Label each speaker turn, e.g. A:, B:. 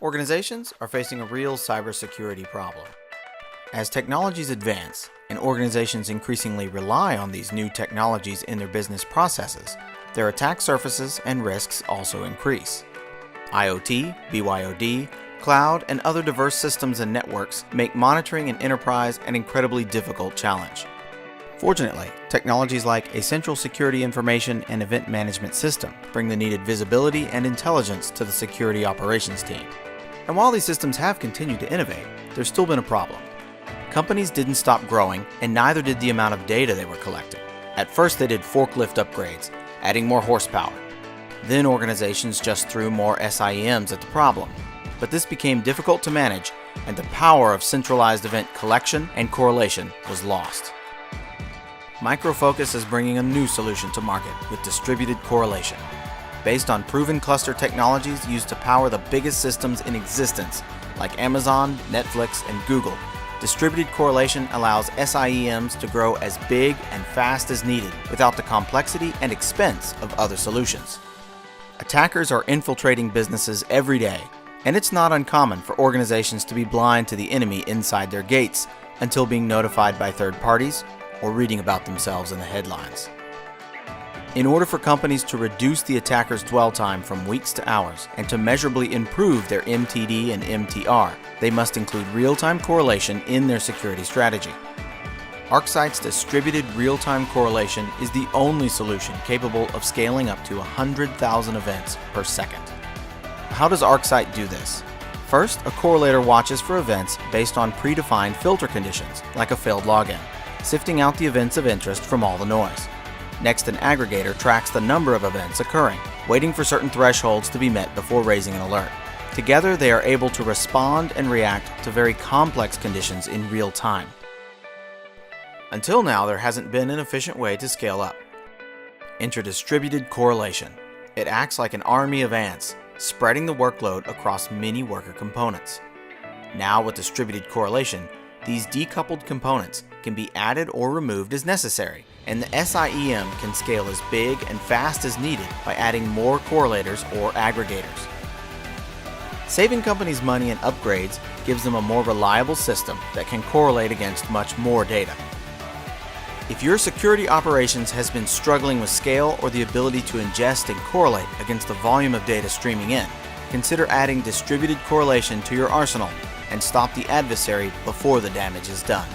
A: Organizations are facing a real cybersecurity problem. As technologies advance and organizations increasingly rely on these new technologies in their business processes, their attack surfaces and risks also increase. IoT, BYOD, cloud, and other diverse systems and networks make monitoring an enterprise an incredibly difficult challenge. Fortunately, technologies like a central security information and event management system bring the needed visibility and intelligence to the security operations team. And while these systems have continued to innovate, there's still been a problem. Companies didn't stop growing, and neither did the amount of data they were collecting. At first, they did forklift upgrades, adding more horsepower. Then organizations just threw more SIEMs at the problem. But this became difficult to manage, and the power of centralized event collection and correlation was lost. Micro Focus is bringing a new solution to market with distributed correlation. Based on proven cluster technologies used to power the biggest systems in existence, like Amazon, Netflix, and Google, distributed correlation allows SIEMs to grow as big and fast as needed without the complexity and expense of other solutions. Attackers are infiltrating businesses every day, and it's not uncommon for organizations to be blind to the enemy inside their gates until being notified by third parties or reading about themselves in the headlines. In order for companies to reduce the attacker's dwell time from weeks to hours and to measurably improve their MTD and MTR, they must include real-time correlation in their security strategy. ArcSight's distributed real-time correlation is the only solution capable of scaling up to 100,000 events per second. How does ArcSight do this? First, a correlator watches for events based on predefined filter conditions, like a failed login, sifting out the events of interest from all the noise. Next, an aggregator tracks the number of events occurring, waiting for certain thresholds to be met before raising an alert. Together, they are able to respond and react to very complex conditions in real time. Until now, there hasn't been an efficient way to scale up. Enter distributed correlation. It acts like an army of ants, spreading the workload across many worker components. Now, with distributed correlation, these decoupled components can be added or removed as necessary, and the SIEM can scale as big and fast as needed by adding more correlators or aggregators. Saving companies money and upgrades gives them a more reliable system that can correlate against much more data. If your security operations has been struggling with scale or the ability to ingest and correlate against the volume of data streaming in, consider adding distributed correlation to your arsenal and stop the adversary before the damage is done.